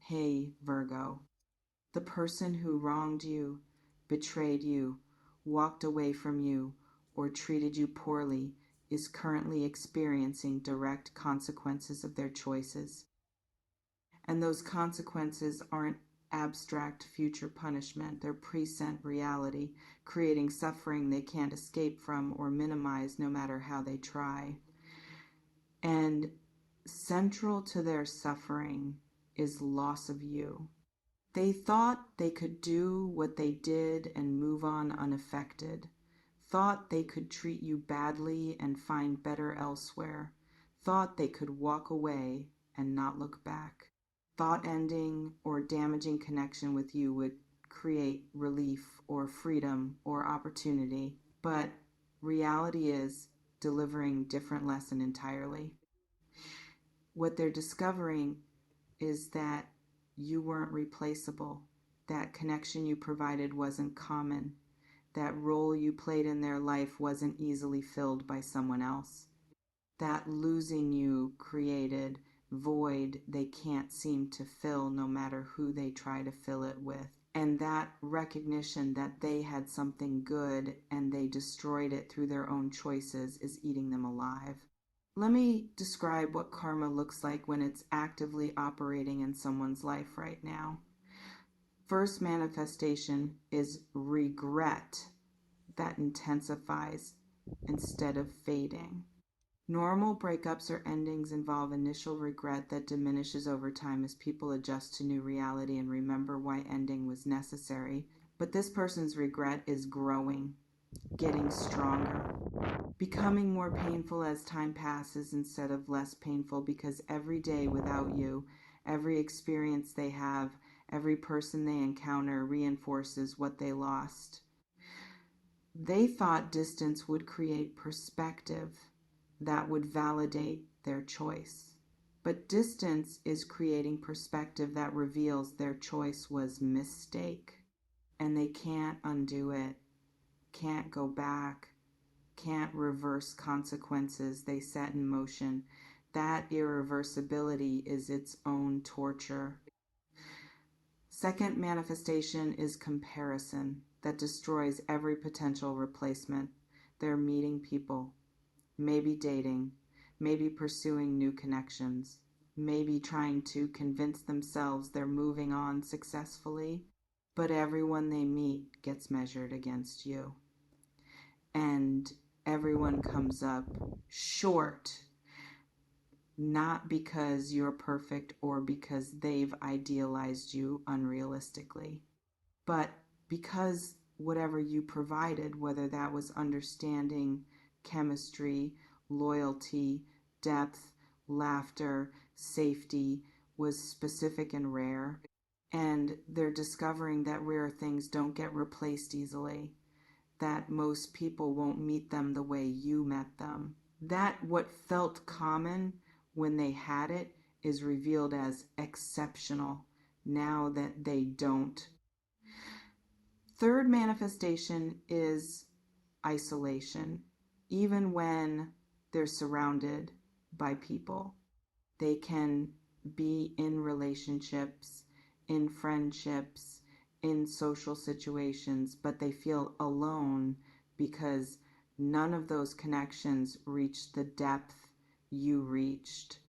Hey, Virgo, the person who wronged you, betrayed you, walked away from you, or treated you poorly is currently experiencing direct consequences of their choices. And those consequences aren't abstract future punishment, they're present reality, creating suffering they can't escape from or minimize no matter how they try. And central to their suffering is loss of you. They thought they could do what they did and move on unaffected, thought they could treat you badly and find better elsewhere, thought they could walk away and not look back, thought ending or damaging connection with you would create relief or freedom or opportunity, but reality is delivering different lesson entirely. What they're discovering is that you weren't replaceable. That connection you provided wasn't common. That role you played in their life wasn't easily filled by someone else. That losing you created void they can't seem to fill no matter who they try to fill it with. And that recognition that they had something good and they destroyed it through their own choices is eating them alive. Let me describe what karma looks like when it's actively operating in someone's life right now. First manifestation is regret that intensifies instead of fading. Normal breakups or endings involve initial regret that diminishes over time as people adjust to new reality and remember why ending was necessary. But this person's regret is growing, getting stronger, becoming more painful as time passes instead of less painful, because every day without you, every experience they have, every person they encounter reinforces what they lost. They thought distance would create perspective that would validate their choice. But distance is creating perspective that reveals their choice was mistake, and they can't undo it, can't go back, can't reverse consequences they set in motion. That irreversibility is its own torture. Second manifestation is comparison that destroys every potential replacement. They're meeting people, maybe dating, maybe pursuing new connections, maybe trying to convince themselves they're moving on successfully, but everyone they meet gets measured against you. And everyone comes up short, not because you're perfect or because they've idealized you unrealistically, but because whatever you provided, whether that was understanding, chemistry, loyalty, depth, laughter, safety, was specific and rare. And they're discovering that rare things don't get replaced easily, that most people won't meet them the way you met them. That what felt common when they had it is revealed as exceptional now that they don't. Third manifestation is isolation. Even when they're surrounded by people, they can be in relationships, in friendships, in social situations, but they feel alone because none of those connections reach the depth you reached.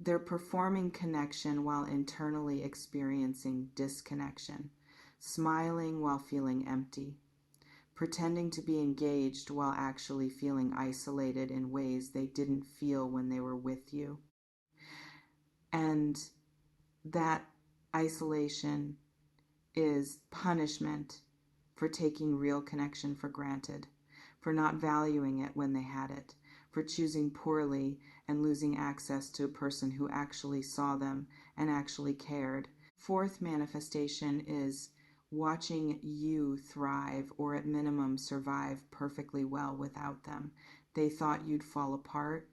They're performing connection while internally experiencing disconnection, smiling while feeling empty, pretending to be engaged while actually feeling isolated in ways they didn't feel when they were with you. And that isolation is punishment for taking real connection for granted, for not valuing it when they had it, for choosing poorly and losing access to a person who actually saw them and actually cared. Fourth manifestation is watching you thrive or at minimum survive perfectly well without them. They thought you'd fall apart,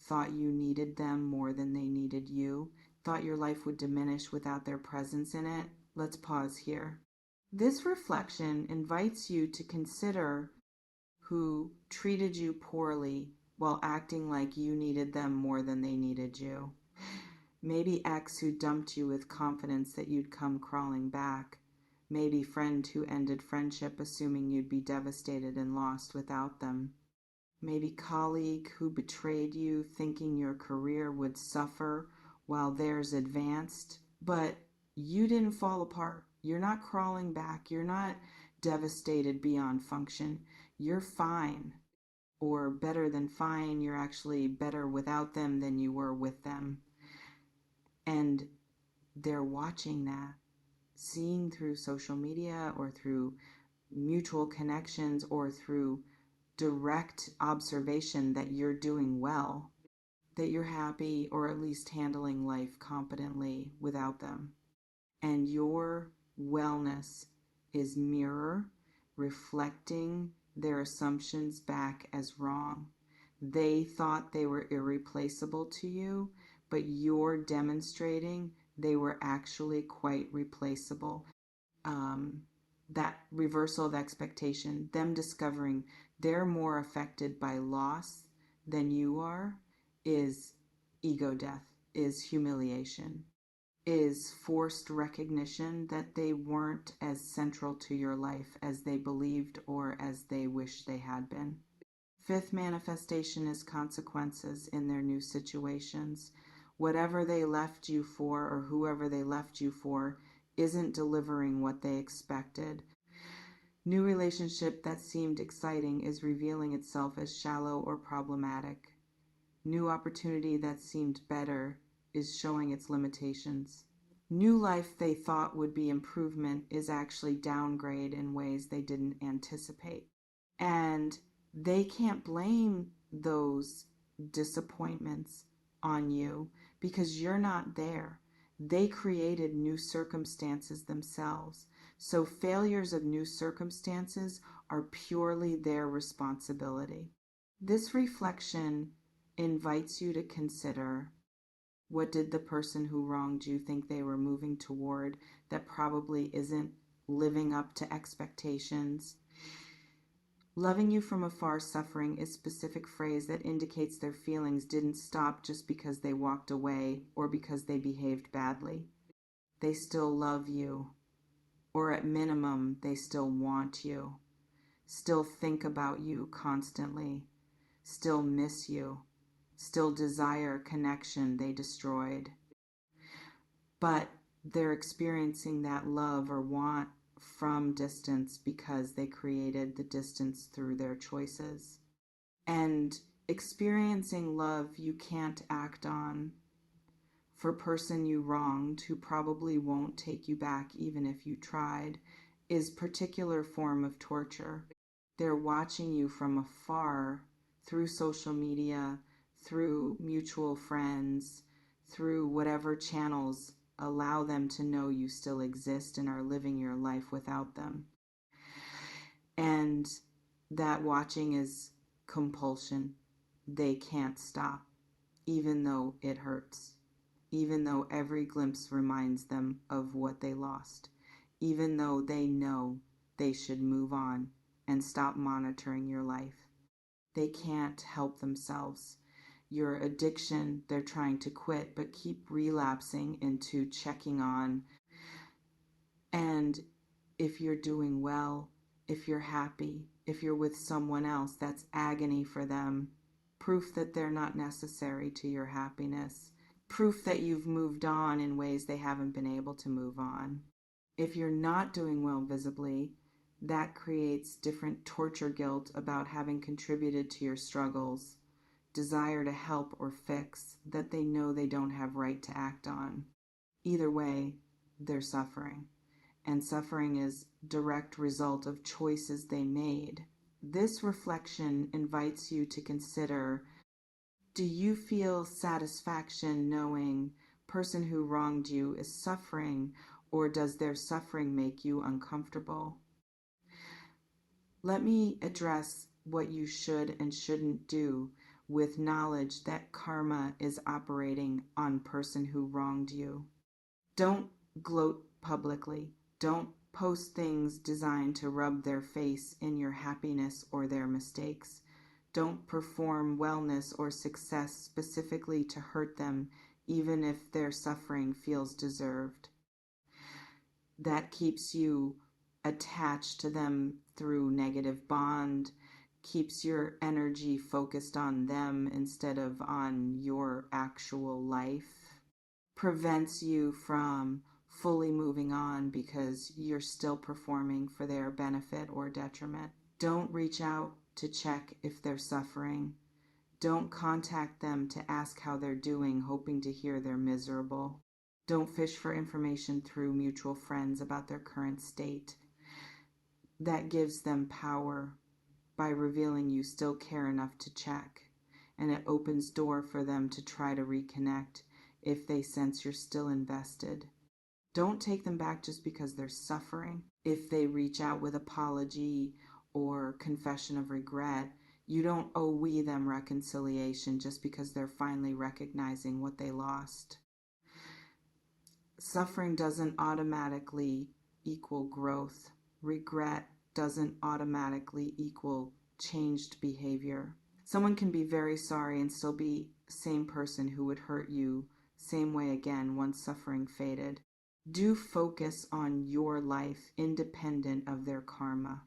thought you needed them more than they needed you, thought your life would diminish without their presence in it. Let's pause here. This reflection invites you to consider who treated you poorly while acting like you needed them more than they needed you. Maybe ex who dumped you with confidence that you'd come crawling back. Maybe friend who ended friendship assuming you'd be devastated and lost without them. Maybe colleague who betrayed you thinking your career would suffer while theirs advanced. But you didn't fall apart. You're not crawling back. You're not devastated beyond function. You're fine. Or better than fine, you're actually better without them than you were with them. And they're watching that, seeing through social media or through mutual connections or through direct observation that you're doing well, that you're happy or at least handling life competently without them. And your wellness is mirror reflecting their assumptions back as wrong. They thought they were irreplaceable to you, but you're demonstrating they were actually quite replaceable. That reversal of expectation, them discovering they're more affected by loss than you are, is ego death, is humiliation, is forced recognition that they weren't as central to your life as they believed or as they wished they had been. Fifth manifestation is consequences in their new situations. Whatever they left you for or whoever they left you for isn't delivering what they expected. New relationship that seemed exciting is revealing itself as shallow or problematic. New opportunity that seemed better is showing its limitations. New life they thought would be improvement is actually downgrade in ways they didn't anticipate. And they can't blame those disappointments on you because you're not there. They created new circumstances themselves. So failures of new circumstances are purely their responsibility. This reflection invites you to consider, what did the person who wronged you think they were moving toward that probably isn't living up to expectations? Loving you from afar suffering is a specific phrase that indicates their feelings didn't stop just because they walked away or because they behaved badly. They still love you, or at minimum, they still want you, still think about you constantly, still miss you, still desire connection they destroyed. But they're experiencing that love or want from distance because they created the distance through their choices. And experiencing love you can't act on for person you wronged who probably won't take you back even if you tried is particular form of torture. They're watching you from afar through social media, through mutual friends, through whatever channels allow them to know you still exist and are living your life without them. And that watching is compulsion. They can't stop, even though it hurts, even though every glimpse reminds them of what they lost, even though they know they should move on and stop monitoring your life. They can't help themselves. Your addiction, they're trying to quit, but keep relapsing into checking on. And if you're doing well, if you're happy, if you're with someone else, that's agony for them. Proof that they're not necessary to your happiness. Proof that you've moved on in ways they haven't been able to move on. If you're not doing well visibly, that creates different torture guilt about having contributed to your struggles, desire to help or fix that they know they don't have right to act on. Either way, they're suffering. And suffering is direct result of choices they made. This reflection invites you to consider, do you feel satisfaction knowing person who wronged you is suffering, or does their suffering make you uncomfortable? Let me address what you should and shouldn't do with knowledge that karma is operating on person who wronged you. Don't gloat publicly. Don't post things designed to rub their face in your happiness or their mistakes. Don't perform wellness or success specifically to hurt them, even if their suffering feels deserved. That keeps you attached to them through negative bond, keeps your energy focused on them instead of on your actual life, prevents you from fully moving on because you're still performing for their benefit or detriment. Don't reach out to check if they're suffering. Don't contact them to ask how they're doing, hoping to hear they're miserable. Don't fish for information through mutual friends about their current state. That gives them power by revealing you still care enough to check, and it opens door for them to try to reconnect if they sense you're still invested. Don't take them back just because they're suffering. If they reach out with apology or confession of regret, you don't owe them reconciliation just because they're finally recognizing what they lost. Suffering doesn't automatically equal growth. Regret doesn't automatically equal changed behavior. Someone can be very sorry and still be the same person who would hurt you same way again once suffering faded. Do focus on your life independent of their karma.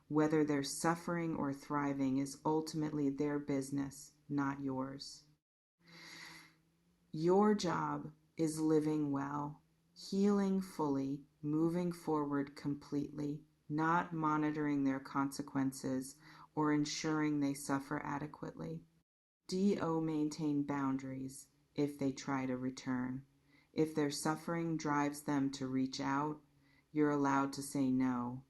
Whether they're suffering or thriving is ultimately their business, not yours. Your job is living well, healing fully, moving forward completely, not monitoring their consequences or ensuring they suffer adequately. Do maintain boundaries if they try to return. If their suffering drives them to reach out, you're allowed to say no,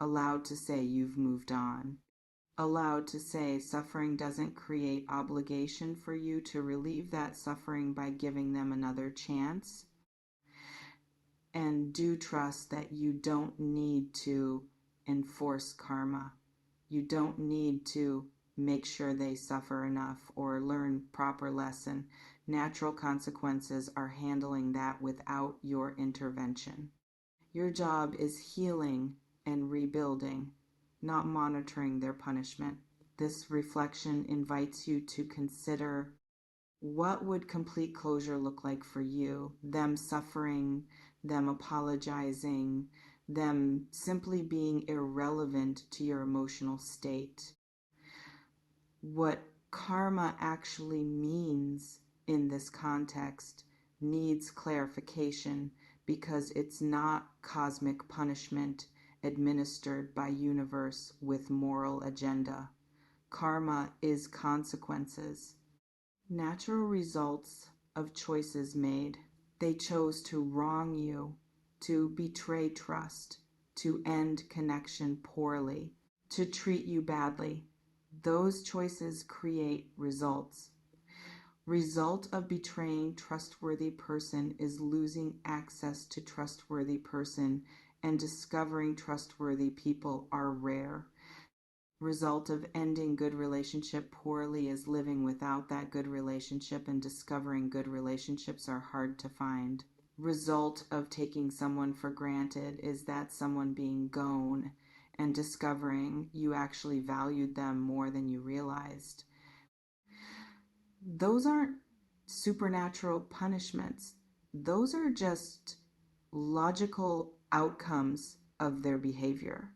allowed to say you've moved on, allowed to say suffering doesn't create obligation for you to relieve that suffering by giving them another chance. And do trust that you don't need to enforce karma. You don't need to make sure they suffer enough or learn proper lesson. Natural consequences are handling that without your intervention. Your job is healing and rebuilding, not monitoring their punishment. This reflection invites you to consider, what would complete closure look like for you? Them suffering, them apologizing, them simply being irrelevant to your emotional state. What karma actually means in this context needs clarification because it's not cosmic punishment administered by universe with moral agenda. Karma is consequences, natural results of choices made. They chose to wrong you, to betray trust, to end connection poorly, to treat you badly. Those choices create results. Result of betraying trustworthy person is losing access to trustworthy person, and discovering trustworthy people are rare. Result of ending good relationship poorly is living without that good relationship, and discovering good relationships are hard to find. Result of taking someone for granted is that someone being gone and discovering you actually valued them more than you realized. Those aren't supernatural punishments. Those are just logical outcomes of their behavior.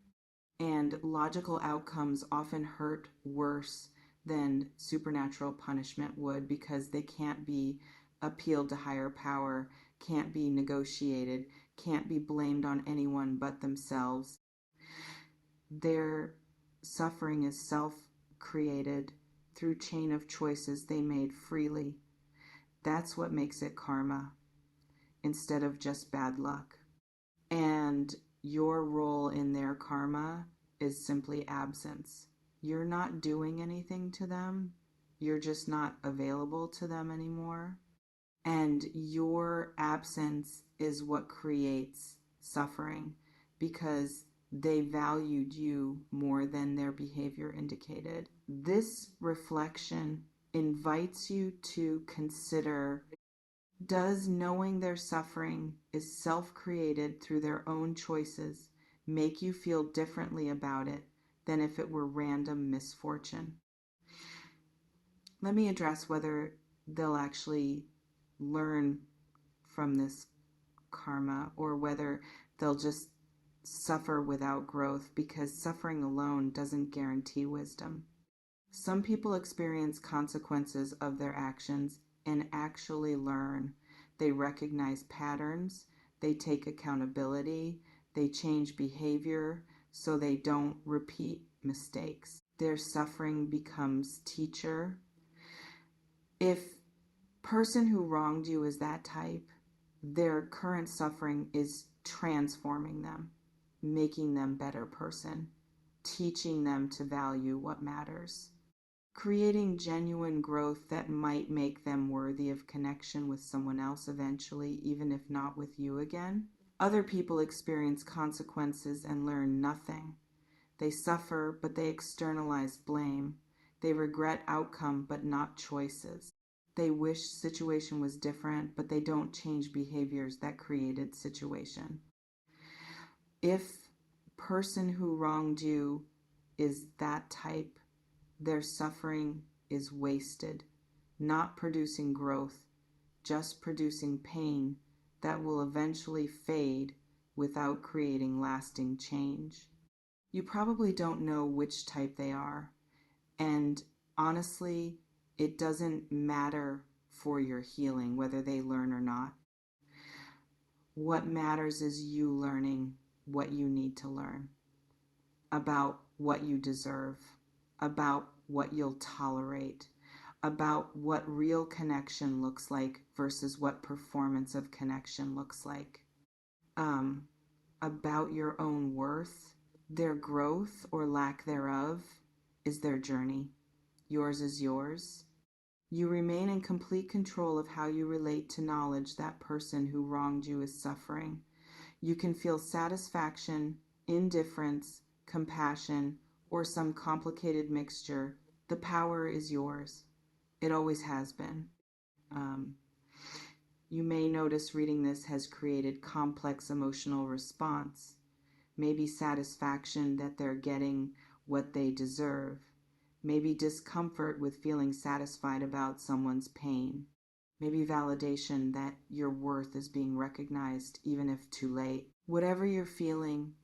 And logical outcomes often hurt worse than supernatural punishment would because they can't be appealed to higher power, can't be negotiated, can't be blamed on anyone but themselves. Their suffering is self-created through chain of choices they made freely. That's what makes it karma instead of just bad luck. And your role in their karma is simply absence. You're not doing anything to them. You're just not available to them anymore. And your absence is what creates suffering because they valued you more than their behavior indicated. This reflection invites you to consider, does knowing their suffering is self-created through their own choices make you feel differently about it than if it were random misfortune? Let me address whether they'll actually learn from this karma, or whether they'll just suffer without growth, because suffering alone doesn't guarantee wisdom. Some people experience consequences of their actions and actually learn. They recognize patterns, they take accountability, they change behavior so they don't repeat mistakes. Their suffering becomes teacher. If person who wronged you is that type, their current suffering is transforming them, making them a better person, teaching them to value what matters, creating genuine growth that might make them worthy of connection with someone else eventually, even if not with you again. Other people experience consequences and learn nothing. They suffer, but they externalize blame. They regret outcome, but not choices. They wish situation was different, but they don't change behaviors that created situation. If person who wronged you is that type, their suffering is wasted, not producing growth, just producing pain that will eventually fade without creating lasting change. You probably don't know which type they are, and honestly, it doesn't matter for your healing whether they learn or not. What matters is you learning what you need to learn about what you deserve, about what you'll tolerate, about what real connection looks like versus what performance of connection looks like, about your own worth. Their growth or lack thereof is their journey. Yours is yours. You remain in complete control of how you relate to knowledge that person who wronged you is suffering. You can feel satisfaction, indifference, compassion, or some complicated mixture. The power is yours. It always has been. You may notice reading this has created complex emotional response. Maybe satisfaction that they're getting what they deserve. Maybe discomfort with feeling satisfied about someone's pain. Maybe validation that your worth is being recognized, even if too late. Whatever you're feeling,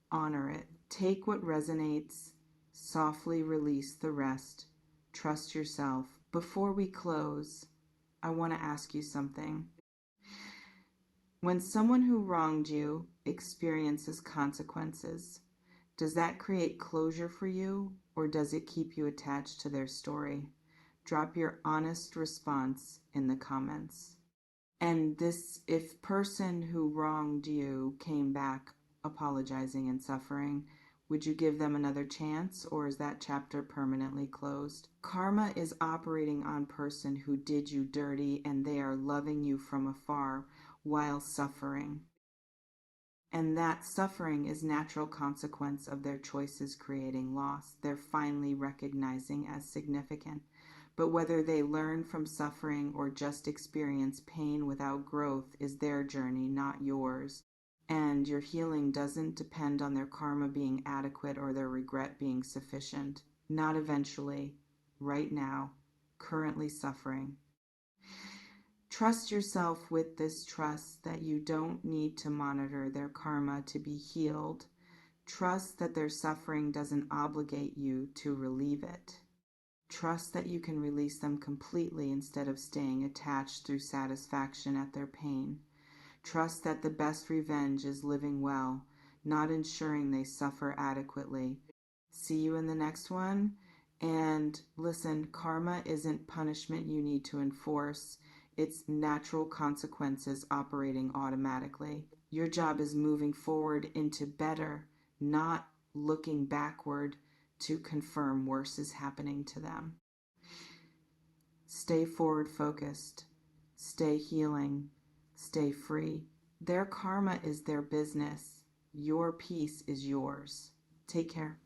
honor it. Take what resonates, softly release the rest. Trust yourself. Before we close, I want to ask you something. When someone who wronged you experiences consequences, does that create closure for you, or does it keep you attached to their story? Drop your honest response in the comments. And if person who wronged you came back apologizing and suffering, would you give them another chance, or is that chapter permanently closed? Karma is operating on person who did you dirty, and they are loving you from afar while suffering. And that suffering is natural consequence of their choices creating loss. They're finally recognizing as significant. But whether they learn from suffering or just experience pain without growth is their journey, not yours. And your healing doesn't depend on their karma being adequate or their regret being sufficient. Not eventually, right now, currently suffering. Trust yourself with this trust that you don't need to monitor their karma to be healed. Trust that their suffering doesn't obligate you to relieve it. Trust that you can release them completely instead of staying attached through satisfaction at their pain. Trust that the best revenge is living well, not ensuring they suffer adequately. See you in the next one. And listen, karma isn't punishment you need to enforce. It's natural consequences operating automatically. Your job is moving forward into better, not looking backward to confirm worse is happening to them. Stay forward focused. Stay healing. Stay free. Their karma is their business. Your peace is yours. Take care.